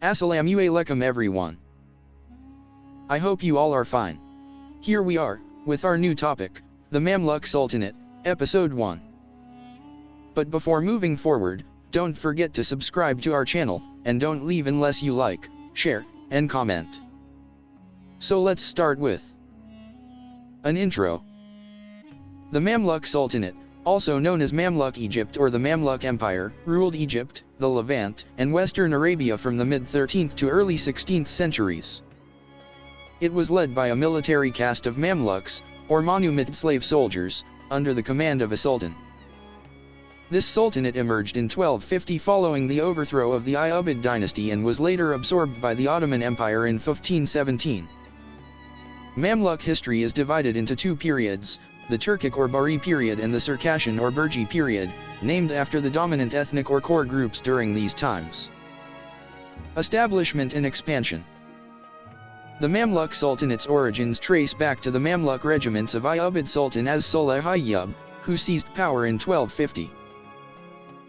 Assalamu alaikum everyone. I hope you all are fine. Here we are, with our new topic, the Mamluk Sultanate, Episode 1. But before moving forward, don't forget to subscribe to our channel, and don't leave unless you like, share, and comment. So let's start with an intro. The Mamluk Sultanate, also known as Mamluk Egypt or the Mamluk Empire, ruled Egypt, the Levant, and Western Arabia from the mid-13th to early 16th centuries. It was led by a military caste of Mamluks, or monumented slave soldiers, under the command of a sultan. This sultanate emerged in 1250 following the overthrow of the Ayyubid dynasty and was later absorbed by the Ottoman Empire in 1517. Mamluk history is divided into two periods, the Turkic or Bari period and the Circassian or Burji period, named after the dominant ethnic or core groups during these times. Establishment and expansion. The Mamluk Sultanate's origins trace back to the Mamluk regiments of Ayyubid Sultan as-Salih, who seized power in 1250.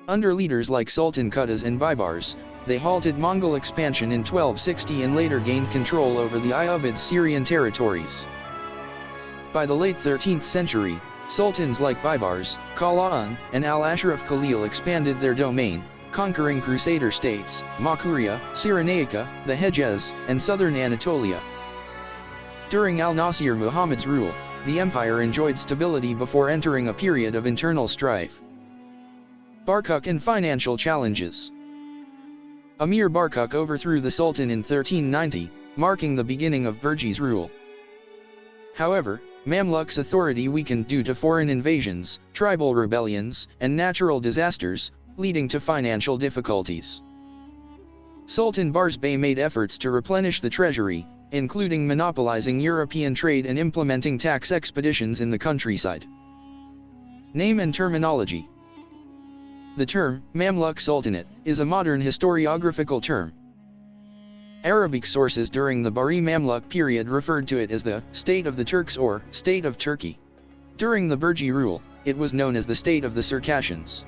Under leaders like Sultan Qutuz and Baybars, they halted Mongol expansion in 1260 and later gained control over the Ayyubid Syrian territories. By the late 13th century, sultans like Baybars, Qala'an, and al-Ashraf Khalil expanded their domain, conquering Crusader states, Makuria, Cyrenaica, the Hejaz, and southern Anatolia. During al-Nasir Muhammad's rule, the empire enjoyed stability before entering a period of internal strife. Barkuk and financial challenges. Emir Barkuk overthrew the Sultan in 1390, marking the beginning of Burji's rule. However, Mamluk's authority weakened due to foreign invasions, tribal rebellions, and natural disasters, leading to financial difficulties. Sultan Bars Bey made efforts to replenish the treasury, including monopolizing European trade and implementing tax expeditions in the countryside. Name and terminology. The term, Mamluk Sultanate, is a modern historiographical term. Arabic sources during the Bari Mamluk period referred to it as the State of the Turks or State of Turkey. During the Burji rule, it was known as the State of the Circassians,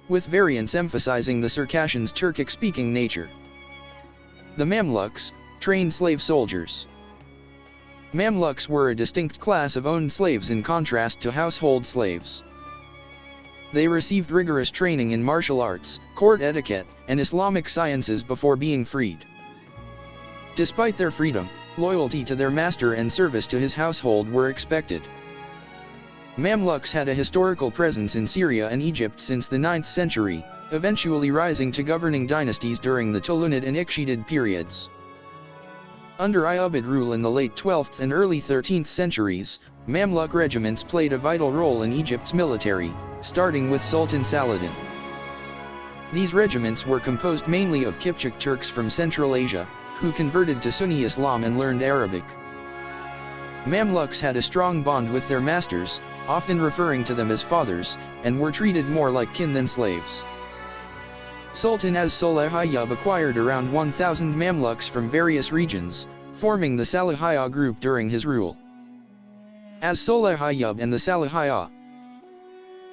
with variants emphasizing the Circassians' Turkic-speaking nature. The Mamluks, trained slave soldiers. Mamluks were a distinct class of owned slaves in contrast to household slaves. They received rigorous training in martial arts, court etiquette, and Islamic sciences before being freed. Despite their freedom, loyalty to their master and service to his household were expected. Mamluks had a historical presence in Syria and Egypt since the 9th century, eventually rising to governing dynasties during the Tulunid and Ikhshidid periods. Under Ayyubid rule in the late 12th and early 13th centuries, Mamluk regiments played a vital role in Egypt's military, starting with Sultan Saladin. These regiments were composed mainly of Kipchak Turks from Central Asia, who converted to Sunni Islam and learned Arabic. Mamluks had a strong bond with their masters, often referring to them as fathers, and were treated more like kin than slaves. Sultan as-Salih acquired around 1,000 Mamluks from various regions, forming the Salihiyya group during his rule. As-Salih and the Salihiyya.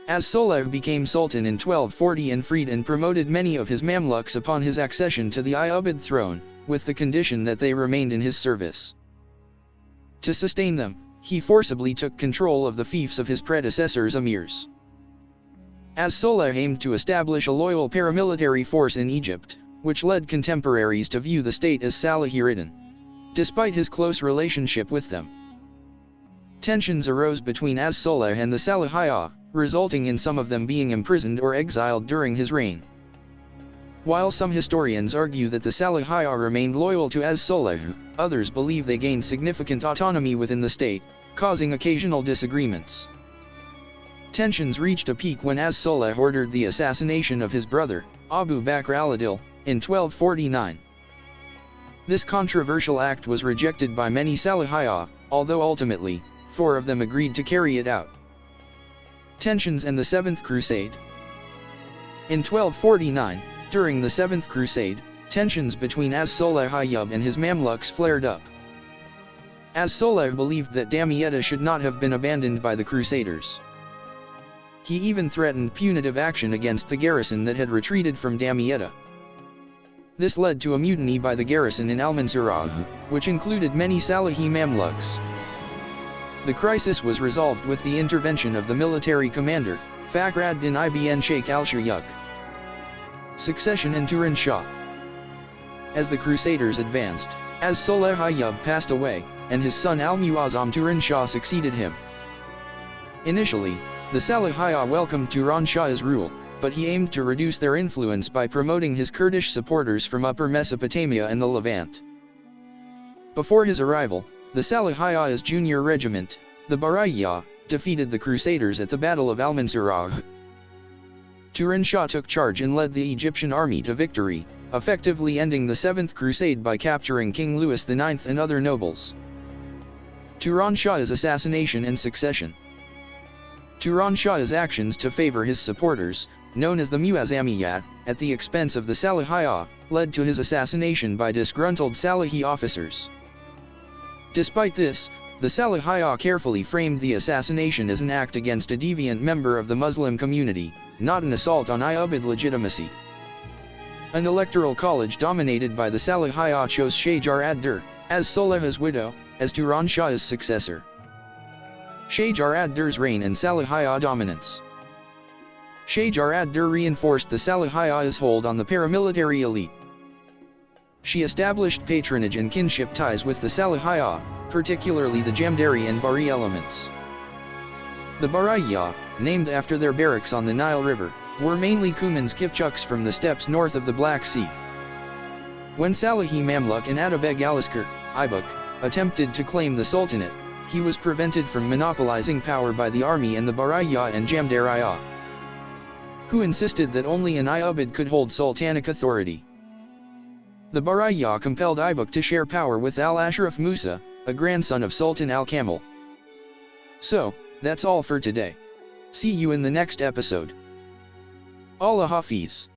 As-Salih became sultan in 1240 and freed and promoted many of his Mamluks upon his accession to the Ayyubid throne, with the condition that they remained in his service. To sustain them, he forcibly took control of the fiefs of his predecessors' emirs. As-Salih aimed to establish a loyal paramilitary force in Egypt, which led contemporaries to view the state as Salihiridan, despite his close relationship with them. Tensions arose between as-Salih and the Salihiyya, resulting in some of them being imprisoned or exiled during his reign. While some historians argue that the Salihiyya remained loyal to as-Salih, others believe they gained significant autonomy within the state, causing occasional disagreements. Tensions reached a peak when as-Salih ordered the assassination of his brother, Abu Bakr al-Adil, in 1249. This controversial act was rejected by many Salihiyya, although ultimately, 4 of them agreed to carry it out. Tensions and the Seventh Crusade. In 1249, during the Seventh Crusade, tensions between as-Salih and his Mamluks flared up. As-Salih believed that Damietta should not have been abandoned by the Crusaders. He even threatened punitive action against the garrison that had retreated from Damietta. This led to a mutiny by the garrison in al-Mansurah, which included many Salihi Mamluks. The crisis was resolved with the intervention of the military commander, Fakhr ad-Din ibn Sheikh al-Shayuk. Succession in Turan Shah. As the Crusaders advanced, as-Salih Ayyub passed away, and his son al-Muazzam Turan Shah succeeded him. Initially, the Salihiyah welcomed Turan Shah's rule, but he aimed to reduce their influence by promoting his Kurdish supporters from Upper Mesopotamia and the Levant. Before his arrival, the Salihiyah's junior regiment, the Barayya, defeated the Crusaders at the Battle of al-Mansurah. Turan Shah took charge and led the Egyptian army to victory, effectively ending the Seventh Crusade by capturing King Louis IX and other nobles. Turan Shah's assassination and succession. Turan Shah's actions to favor his supporters, known as the Muazzamiyat, at the expense of the Salihiyah, led to his assassination by disgruntled Salihi officers. Despite this, the Salihiyah carefully framed the assassination as an act against a deviant member of the Muslim community, not an assault on Ayyubid legitimacy. An electoral college dominated by the Salihiyah chose Shajar ad-Durr, as-Salih's widow, as Turan Shah's successor. Shajar ad-Durr's reign and Salihiyah dominance. Shajar ad-Durr reinforced the Salihiyah's hold on the paramilitary elite. She established patronage and kinship ties with the Salihiyah, particularly the Jamdari and Bari elements. The Barayya, named after their barracks on the Nile River, were mainly Cumans-Kipchaks from the steppes north of the Black Sea. When Salihi Mamluk and Atabeg al-Askar, Aibak, attempted to claim the Sultanate, he was prevented from monopolizing power by the army and the Barayya and Jamdariya, who insisted that only an Ayyubid could hold sultanic authority. The Barayya compelled Aibak to share power with al-Ashraf Musa, a grandson of Sultan al-Kamil. So, that's all for today. See you in the next episode. Allah Hafiz.